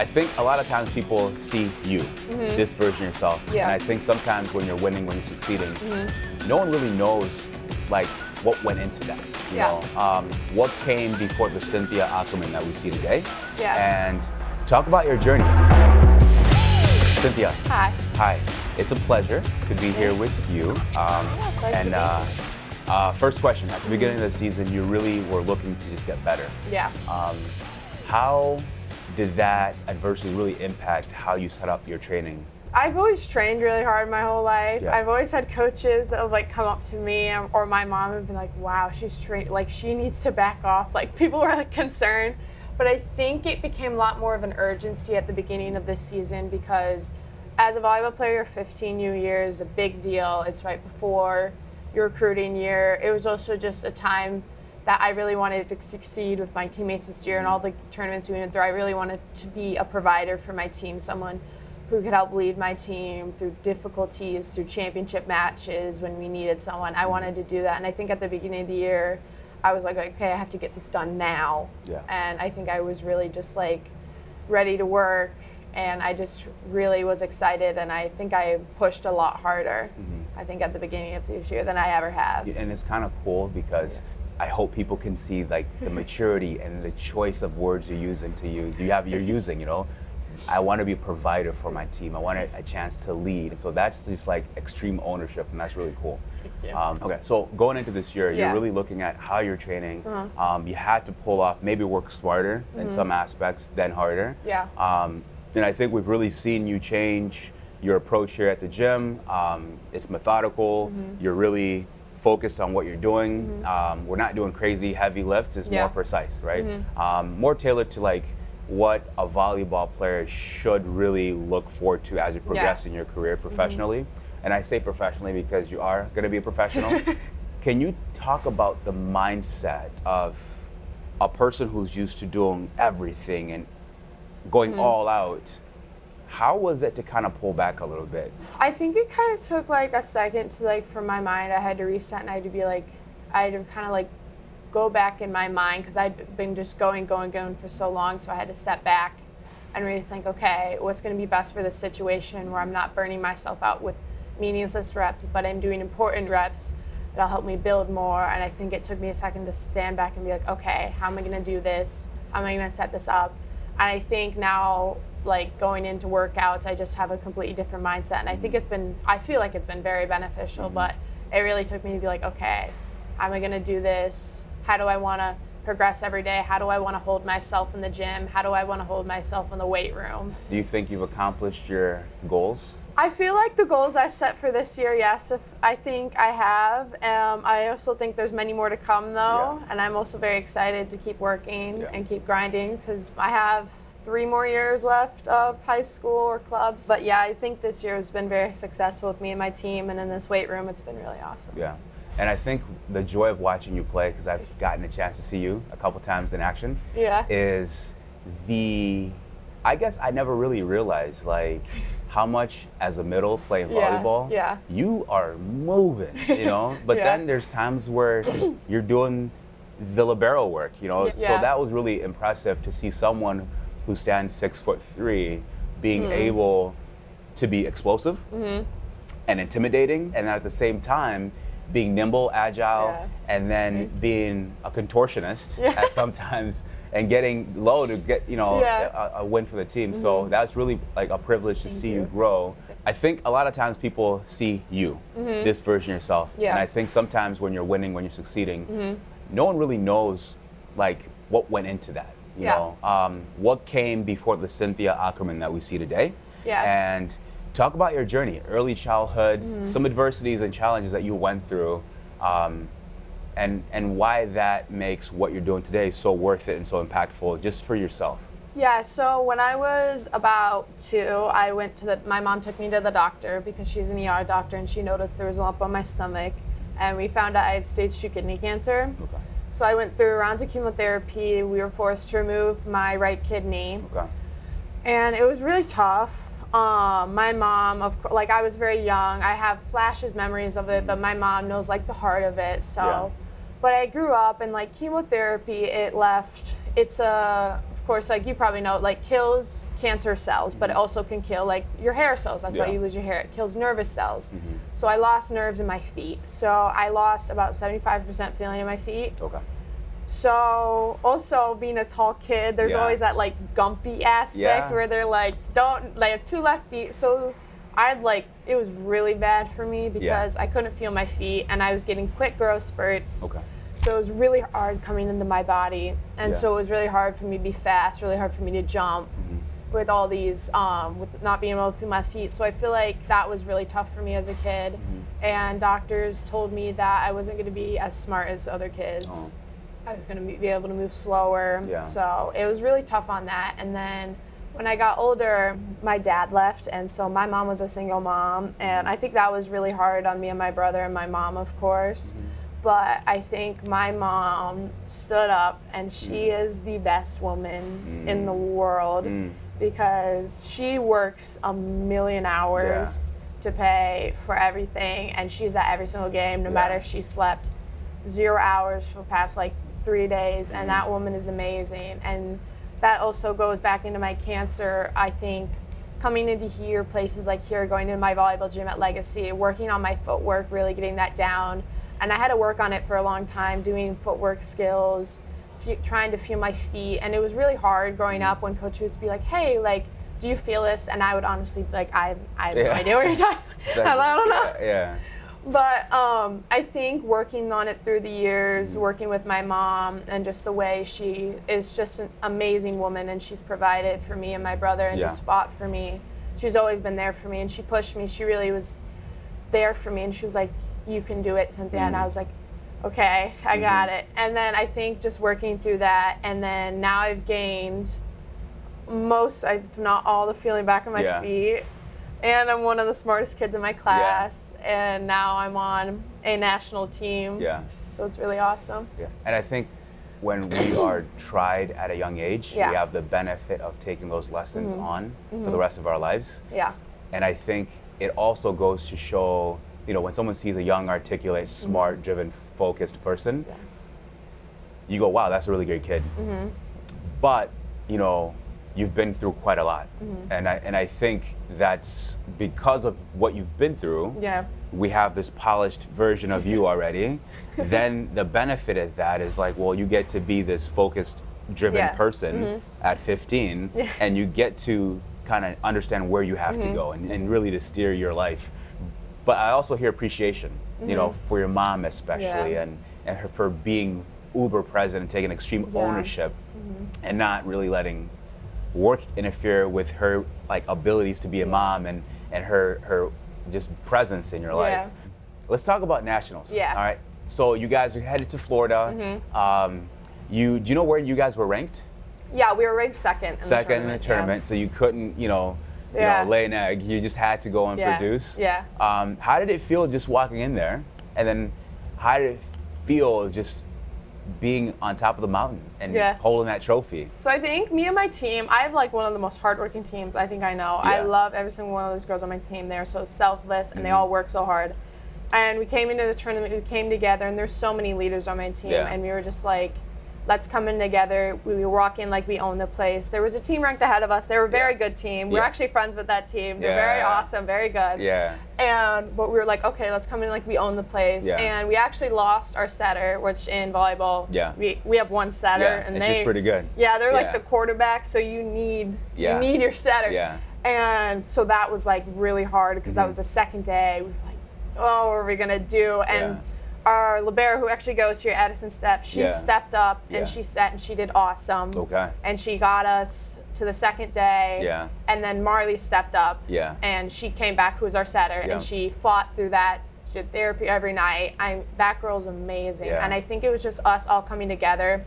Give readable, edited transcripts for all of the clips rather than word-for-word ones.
I think a lot of times people see you, this version of yourself. Yeah. And I think sometimes when you're winning, when you're succeeding, no one really knows like what went into that. You know, what came before the Cynthia Ockerman that we see today. Yeah. And talk about your journey. Cynthia. Hi. Hi. It's a pleasure to be here with you. First question, at the beginning of the season, you really were looking to just get better. Yeah. How did that adversity really impact how you set up your training? I've always trained really hard my whole life. Yeah. I've always had coaches that would like come up to me or my mom and be like, wow, she's trained, like she needs to back off. Like people were like concerned. But I think it became a lot more of an urgency at the beginning of this season because as a volleyball player, your 15 years is a big deal. It's right before your recruiting year. It was also just a time that I really wanted to succeed with my teammates this year and all the tournaments we went through. I really wanted to be a provider for my team, someone who could help lead my team through difficulties, through championship matches when we needed someone. I wanted to do that. And I think at the beginning of the year, I was like, okay, I have to get this done now. Yeah. And I think I was really just like ready to work. And I just really was excited. And I think I pushed a lot harder, I think at the beginning of this year than I ever have. And it's kind of cool because I hope people can see like the maturity and the choice of words you're using you're using, you know. I want to be a provider for my team. I want a chance to lead. And so that's just like extreme ownership, and that's really cool. Thank you. Okay, so going into this year, you're really looking at how you're training. You had to pull off, maybe work smarter in some aspects, then harder. Yeah. And I think we've really seen you change your approach here at the gym. It's methodical. You're really focused on what you're doing. We're not doing crazy heavy lifts. It's more precise, right? More tailored to like what a volleyball player should really look forward to as you progress in your career professionally. And I say professionally because you are going to be a professional. Can you talk about the mindset of a person who's used to doing everything and going all out? How was it to kind of pull back a little bit? I think it kind of took like a second to like, from my mind, I had to reset and I had to be like, I had to kind of like go back in my mind because I'd been just going for so long. So I had to step back and really think, okay, what's going to be best for this situation where I'm not burning myself out with meaningless reps, but I'm doing important reps that'll help me build more. And I think it took me a second to stand back and be like, okay, how am I going to do this? How am I going to set this up? And I think now, like going into workouts, I just have a completely different mindset. And I think I feel like it's been very beneficial, but it really took me to be like, okay, how am I going to do this? How do I want to progress every day? How do I want to hold myself in the gym? How do I want to hold myself in the weight room? Do you think you've accomplished your goals? I feel like the goals I've set for this year, yes, I think I have. I also think there's many more to come though, and I'm also very excited to keep working and keep grinding because I have 3 more years left of high school or clubs. But yeah, I think this year has been very successful with me and my team, and in this weight room, it's been really awesome. Yeah. And I think the joy of watching you play, because I've gotten a chance to see you a couple times in action, is I guess I never really realized like how much as a middle playing volleyball, you are moving, you know? But then there's times where you're doing the libero work, you know? So that was really impressive to see someone who stands 6'3" being able to be explosive and intimidating, and at the same time being nimble, agile, and then being a contortionist at sometimes and getting low to get, you know, a win for the team. So that's really like a privilege to see you grow. I think a lot of times people see you, this version of yourself. And I think sometimes when you're winning, when you're succeeding, no one really knows like what went into that. You know, what came before the Cynthia Ockerman that we see today. And talk about your journey, early childhood, some adversities and challenges that you went through, and why that makes what you're doing today so worth it and so impactful just for yourself. Yeah, so when I was about 2, I went to my mom took me to the doctor because she's an ER doctor, and she noticed there was a lump on my stomach, and we found out I had stage 2 kidney cancer. So I went through rounds of chemotherapy. We were forced to remove my right kidney. And it was really tough. My mom, like I was very young. I have flashes memories of it, but my mom knows like the heart of it. So, but I grew up and like chemotherapy, it's of course, like you probably know, like kills cancer cells, but it also can kill like your hair cells. That's why you lose your hair. It kills nervous cells. So I lost nerves in my feet. So I lost about 75% feeling in my feet. Okay. So also being a tall kid, there's always that like gumpy aspect where they're like, they have 2 left feet. So it was really bad for me because I couldn't feel my feet and I was getting quick growth spurts. Okay. So it was really hard coming into my body. And so it was really hard for me to be fast, really hard for me to jump with all these, with not being able to feel my feet. So I feel like that was really tough for me as a kid. And doctors told me that I wasn't going to be as smart as other kids. I was going to be able to move slower. So it was really tough on that. And then when I got older, my dad left, and so my mom was a single mom, and I think that was really hard on me and my brother and my mom, of course. But I think my mom stood up, and she is the best woman in the world because she works a million hours to pay for everything, and she's at every single game, no matter if she slept 0 hours for the past like 3 days, and that woman is amazing. And that also goes back into my cancer. I think coming into here, places like here, going to my volleyball gym at Legacy, working on my footwork, really getting that down. And I had to work on it for a long time, doing footwork skills, trying to feel my feet. And it was really hard growing up when coaches would be like, hey, like, do you feel this? And I would honestly be like, I have no idea what you're talking about. I don't know. But I think working on it through the years, working with my mom, and just the way she is just an amazing woman, and she's provided for me and my brother and just fought for me. She's always been there for me, and she pushed me. She really was there for me, and she was like, you can do it, Cynthia. And I was like, okay, I got it. And then I think just working through that, and then now I've gained most, if not all, the feeling back in my feet. And I'm one of the smartest kids in my class, and now I'm on a national team. So it's really awesome. And I think when we are tried at a young age, we have the benefit of taking those lessons on for the rest of our lives. And I think it also goes to show, you know, when someone sees a young, articulate, smart, driven, focused person, you go, wow, that's a really great kid. But, you know, you've been through quite a lot. And I think that's because of what you've been through, we have this polished version of you already. Then the benefit of that is like, well, you get to be this focused, driven person at 15, and you get to kind of understand where you have to go and really to steer your life. But I also hear appreciation, you know, for your mom especially, and her for being uber present and taking extreme ownership and not really letting work interfere with her like abilities to be a mom and her just presence in your life. Let's talk about nationals. All right. So you guys are headed to Florida. Do you know where you guys were ranked? Yeah, we were ranked second in the tournament. So you couldn't, you know, lay an egg. You just had to go and produce. How did it feel just walking in there? And then how did it feel just being on top of the mountain and holding that trophy? So I think me and my team, I have like one of the most hardworking teams I think I know. I love every single one of those girls on my team. They're so selfless and they all work so hard. And we came into the tournament, we came together, and there's so many leaders on my team, and we were just like, let's come in together. We were walking like we own the place. There was a team ranked ahead of us. They were a very good team. We're actually friends with that team. They're very awesome, very good. But we were like, okay, let's come in like we own the place. And we actually lost our setter, which in volleyball, we have one setter, and she's pretty good. They're like the quarterback, so you need your setter. And so that was like really hard because that was the second day. We were like, oh, what are we gonna do? And our libero, who actually goes here, Addison Stepp, she stepped up and she set and she did awesome. And she got us to the second day. And then Marley stepped up. And she came back, who was our setter, and she fought through that. She did therapy every night. That girl's amazing. And I think it was just us all coming together,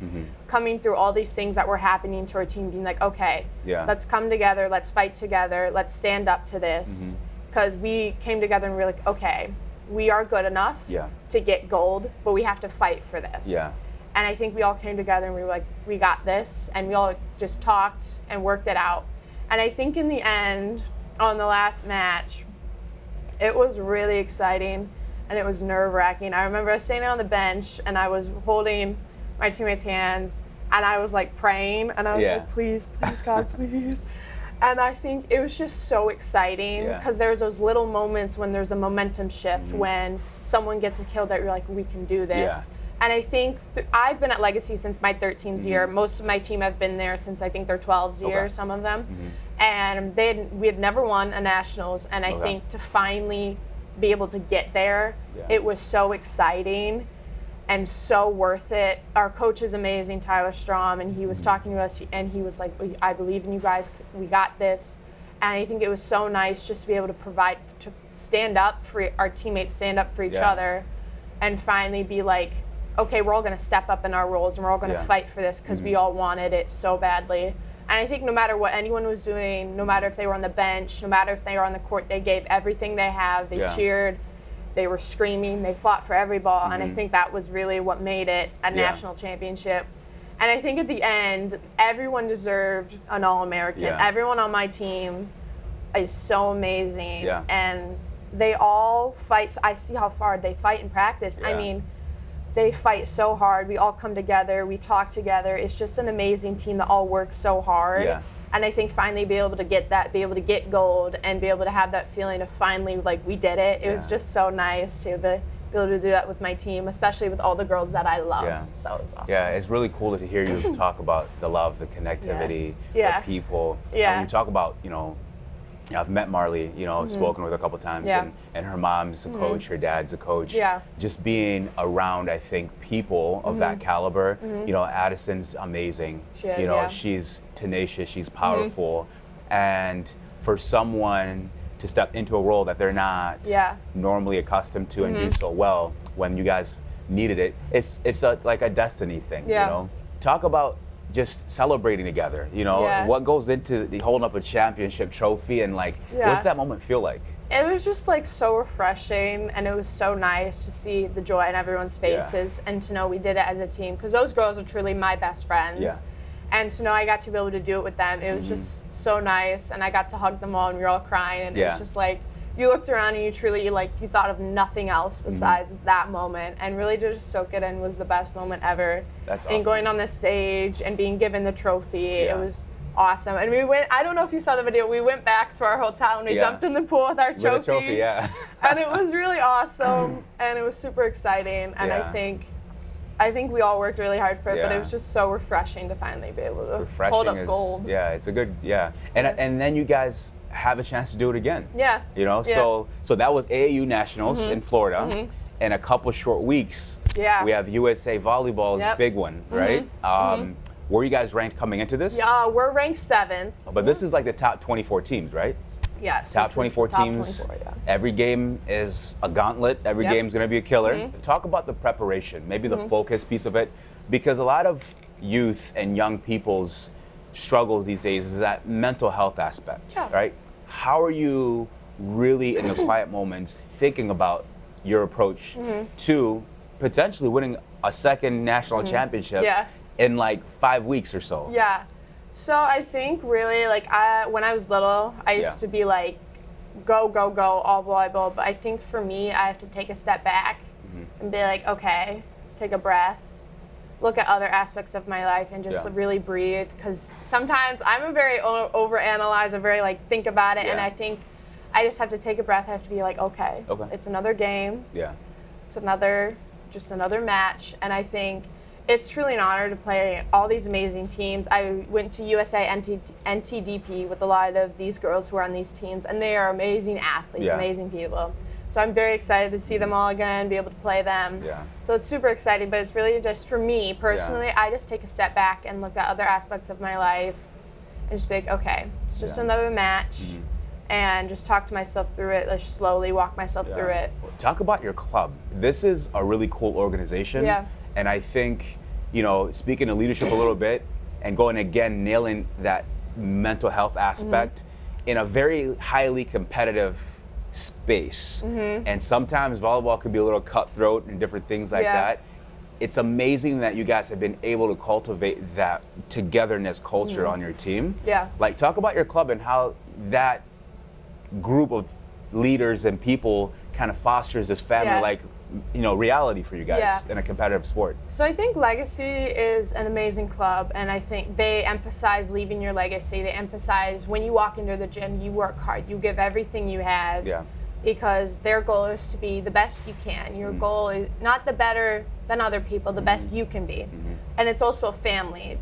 coming through all these things that were happening to our team, being like, okay, let's come together, let's fight together, let's stand up to this. Because we came together and we were like, okay, we are good enough to get gold, but we have to fight for this. And I think we all came together and we were like, we got this, and we all just talked and worked it out. And I think in the end, on the last match, it was really exciting and it was nerve-wracking. I remember I was standing on the bench and I was holding my teammates' hands. And I was like praying, and I was like, please, please, God, please. And I think it was just so exciting because there's those little moments when there's a momentum shift, when someone gets a kill that you're like, we can do this. Yeah. And I think I've been at Legacy since my 13th year. Most of my team have been there since I think their 12th year, some of them. And we had never won a Nationals. And I think to finally be able to get there, it was so exciting and so worth it. Our coach is amazing, Tyler Strom, and he was talking to us, and he was like, I believe in you guys, we got this. And I think it was so nice just to be able to stand up for our teammates, stand up for each other, and finally be like, okay, we're all going to step up in our roles, and we're all going to fight for this because we all wanted it so badly. And I think no matter what anyone was doing, no matter if they were on the bench, no matter if they were on the court, they gave everything they have. They cheered. They were screaming. They fought for every ball. And I think that was really what made it a national championship. And I think at the end, everyone deserved an All-American. Everyone on my team is so amazing. And they all fight. I see how hard they fight in practice. I mean, they fight so hard. We all come together. We talk together. It's just an amazing team that all works so hard. And I think finally be able to get that, be able to get gold, and be able to have that feeling of finally, like, we did it. It was just so nice to be able to do that with my team, especially with all the girls that I love. So it was awesome. Yeah, it's really cool to hear you talk about the love, the connectivity, the people. And when you talk about, I've met Marley, spoken with her a couple times, and her mom's a coach, her dad's a coach. Just being around, I think, people of that caliber. Addison's amazing. She is, she's tenacious, she's powerful, and for someone to step into a role that they're not normally accustomed to and do so well when you guys needed it, it's like a destiny thing. Talk about just celebrating together, what goes into holding up a championship trophy, and what's that moment feel like? It was just so refreshing, and it was so nice to see the joy in everyone's faces and to know we did it as a team, because those girls are truly my best friends. And to know I got to be able to do it with them, it was just so nice, and I got to hug them all, and we were all crying, and it was just you looked around and you truly, you thought of nothing else besides that moment, and really just soak it in was the best moment ever. That's awesome. And going on the stage and being given the trophy, it was awesome. And we went, I don't know if you saw the video, we went back to our hotel and we jumped in the pool with our trophy. With a trophy, And it was really awesome, and it was super exciting, and I think we all worked really hard for it, but it was just so refreshing to finally be able to hold up gold. Yeah, it's a good, and then you guys have a chance to do it again. So that was AAU Nationals in Florida. In a couple short weeks, we have USA Volleyball's big one, right? Were you guys ranked coming into this? Yeah, we're ranked 7th. But this is like the top 24 teams, right? Yes. Top 24 teams. Top 24, Every game is a gauntlet. Every game's going to be a killer. Talk about the preparation, maybe the focus piece of it, because a lot of youth and young people's struggles these days is that mental health aspect, right? How are you really in the quiet moments thinking about your approach to potentially winning a second national championship in 5 weeks or so? So I think really when I was little, I used to be go, go, go, all volleyball. But I think for me, I have to take a step back and be like, okay, let's take a breath, look at other aspects of my life, and just really breathe. Because sometimes I'm a very overanalyzer, very think about it, and I think I just have to take a breath. I have to be okay, it's another game. It's just another match, and I think it's truly an honor to play all these amazing teams. I went to USA NTDP with a lot of these girls who are on these teams, and they are amazing athletes, amazing people. So I'm very excited to see them all again, be able to play them. So it's super exciting, but it's really just for me personally, I just take a step back and look at other aspects of my life and just be like, okay, it's just another match, and just talk to myself through it, slowly walk myself through it. Talk about your club. This is a really cool organization. And I think, speaking of leadership a little bit and going again, nailing that mental health aspect in a very highly competitive space. And sometimes volleyball could be a little cutthroat and different things like that. It's amazing that you guys have been able to cultivate that togetherness culture on your team. Talk about your club and how that group of leaders and people kind of fosters this family reality for you guys in a competitive sport? So I think Legacy is an amazing club, and I think they emphasize leaving your legacy. They emphasize when you walk into the gym, you work hard, you give everything you have. Yeah. Because their goal is to be the best you can. Your goal is not the better than other people, the best you can be. And it's also a family.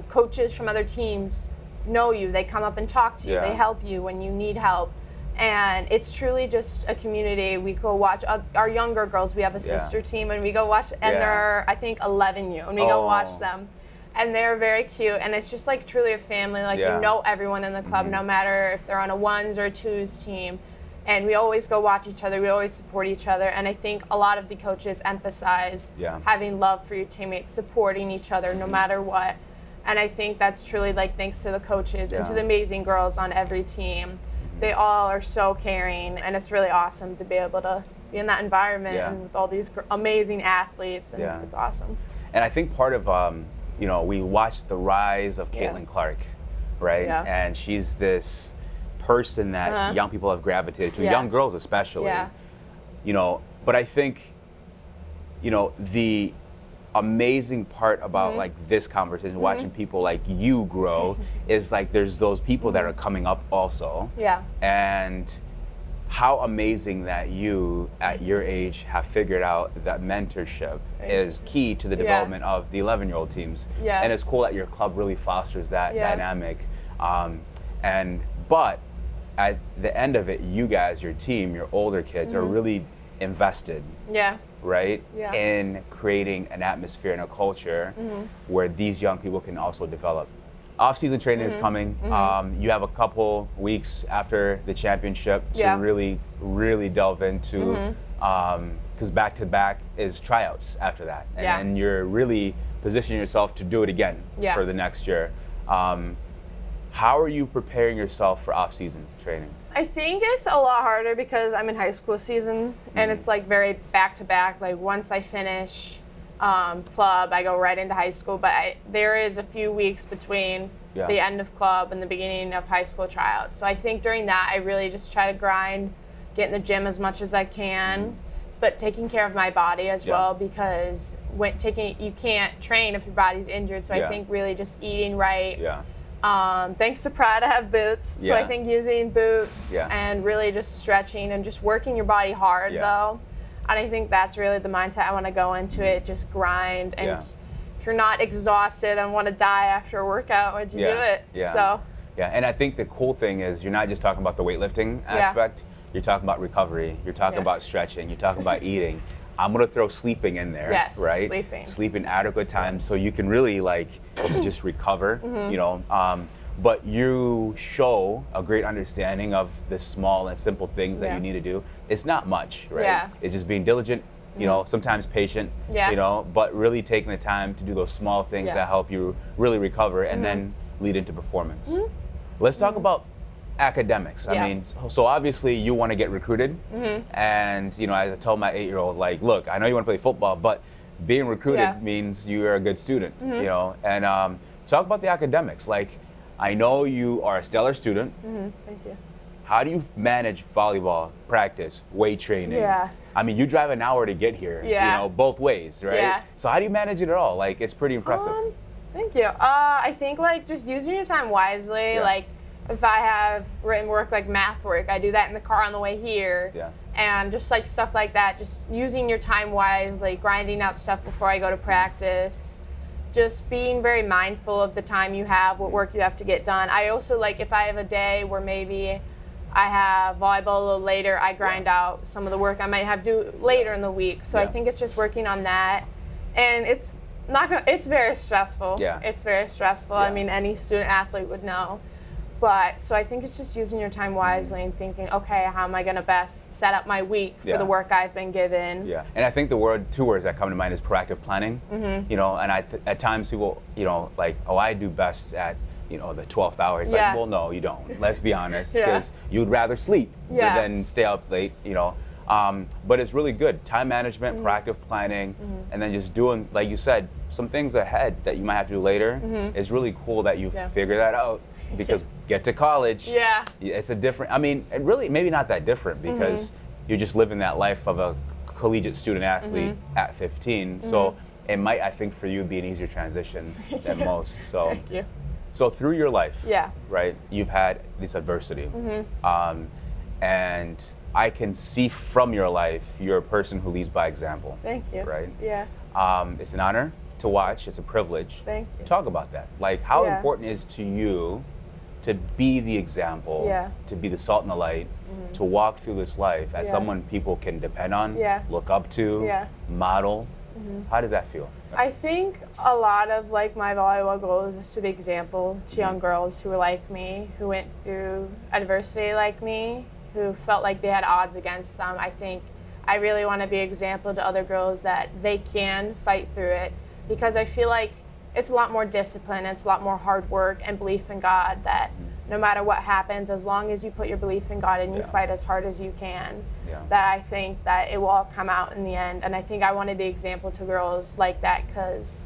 Coaches from other teams know you. They come up and talk to you. They help you when you need help. And it's truly just a community. We go watch our younger girls. We have a sister team, and we go watch, and they're, I think, 11U, and we go watch them. And they're very cute, and it's just like truly a family. Like you know everyone in the club, no matter if they're on a ones or a twos team. And we always go watch each other. We always support each other. And I think a lot of the coaches emphasize having love for your teammates, supporting each other no matter what. And I think that's truly like thanks to the coaches and to the amazing girls on every team. They all are so caring, and it's really awesome to be able to be in that environment and with all these amazing athletes, and it's awesome. And I think part of, we watched the rise of Caitlin Clark, right? Yeah. And she's this person that young people have gravitated to, young girls especially. But I think, the amazing part about like this conversation, watching people like you grow, is like there's those people that are coming up also. Yeah. And how amazing that you, at your age, have figured out that mentorship is key to the development of the 11-year-old teams. Yeah. And it's cool that your club really fosters that dynamic. But at the end of it, you guys, your team, your older kids are really invested. Right? Yeah. In creating an atmosphere and a culture where these young people can also develop. Off-season training is coming. You have a couple weeks after the championship to really, really delve into, because back-to-back is tryouts after that. And then you're really positioning yourself to do it again for the next year. How are you preparing yourself for off-season training? I think it's a lot harder because I'm in high school season, and it's like very back-to-back. Like once I finish club, I go right into high school, but there is a few weeks between the end of club and the beginning of high school tryouts. So I think during that, I really just try to grind, get in the gym as much as I can, but taking care of my body as well, because you can't train if your body's injured. So I think really just eating right. Thanks to Pride, I have boots, so I think using boots and really just stretching and just working your body hard though. And I think that's really the mindset I want to go into it, just grind. And if you're not exhausted and want to die after a workout, would you do it? So. And I think the cool thing is you're not just talking about the weightlifting aspect, you're talking about recovery, you're talking about stretching, you're talking about eating. I'm gonna throw sleeping in there, right? Sleeping adequate time so you can really like just recover, but you show a great understanding of the small and simple things that you need to do. It's not much, right? It's just being diligent, sometimes patient, but really taking the time to do those small things that help you really recover and then lead into performance. Let's talk about academics. I mean, so obviously you want to get recruited, and I told my 8-year-old, like, look, I know you want to play football, but being recruited means you are a good student, and talk about the academics. Like, I know you are a stellar student. Thank you. How do you manage volleyball practice, weight training? I mean, you drive an hour to get here, both ways, right? So how do you manage it all? Like, it's pretty impressive. Thank you. I think like just using your time wisely, like if I have written work like math work, I do that in the car on the way here. And just like stuff like that, just using your time wisely, grinding out stuff before I go to practice, just being very mindful of the time you have, what work you have to get done. I also like if I have a day where maybe I have volleyball a little later, I grind out some of the work I might have to do later in the week. So I think it's just working on that. And it's very stressful. It's very stressful. I mean, any student athlete would know. But so I think it's just using your time wisely and thinking, okay, how am I going to best set up my week for the work I've been given? And I think two words that come to mind is proactive planning. And at times people, like, oh, I do best at, the 12th hour. It's like, well, no, you don't. Let's be honest, because you'd rather sleep than stay up late, But it's really good. Time management, proactive planning, and then just doing, like you said, some things ahead that you might have to do later. It's really cool that you figure that out. Because get to college, it's a different, I mean, really maybe not that different because you're just living that life of a collegiate student athlete at 15. So it might, I think, for you be an easier transition than most. So Thank you. So through your life, Yeah. right, you've had this adversity. And I can see from your life, you're a person who leads by example. Thank you. Right? Yeah. It's an honor to watch. It's a privilege. Thank you. Talk about that. Like, how Yeah. important is to you to be the example, Yeah. to be the salt in the light, to walk through this life as Yeah. someone people can depend on, Yeah. look up to, Yeah. model? How does that feel? I think a lot of like my volleyball goals is to be example to young girls who were like me, who went through adversity like me, who felt like they had odds against them. I think I really want to be an example to other girls that they can fight through it, because I feel like it's a lot more discipline, it's a lot more hard work and belief in God, that no matter what happens, as long as you put your belief in God and you fight as hard as you can, that I think that it will all come out in the end. And I think I want to be an example to girls like that, because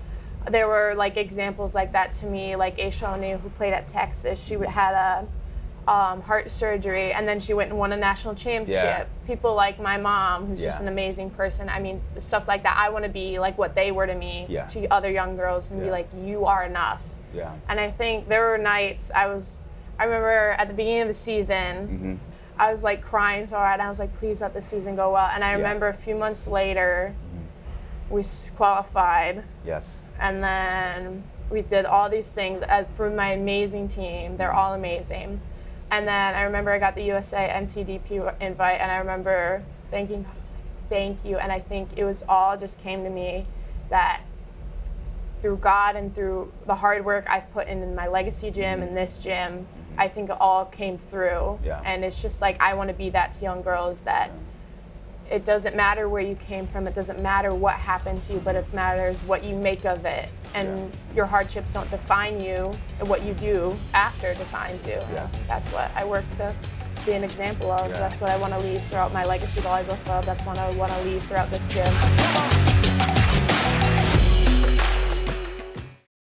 there were like examples like that to me, like Aisha O'Neal, who played at Texas. She had a heart surgery, and then she went and won a national championship. Yeah. People like my mom, who's just an amazing person. I mean, stuff like that. I want to be like what they were to me, to other young girls, and be like, you are enough. Yeah. And I think there were nights I remember at the beginning of the season, I was like crying so hard, and I was like, please let the season go well. And I remember a few months later, we qualified. Yes. And then we did all these things for my amazing team. They're all amazing. And then I remember I got the USA NTDP invite, and I remember thanking God. I was like, thank you. And I think it was all just came to me that through God and through the hard work I've put in my legacy gym and this gym, I think it all came through. Yeah. And it's just like, I want to be that to young girls, that it doesn't matter where you came from, it doesn't matter what happened to you, but it matters what you make of it. And your hardships don't define you, and what you do after defines you. Yeah. That's what I work to be an example of. That's what I want to leave throughout my legacy volleyball club. That's what I want to leave throughout this gym.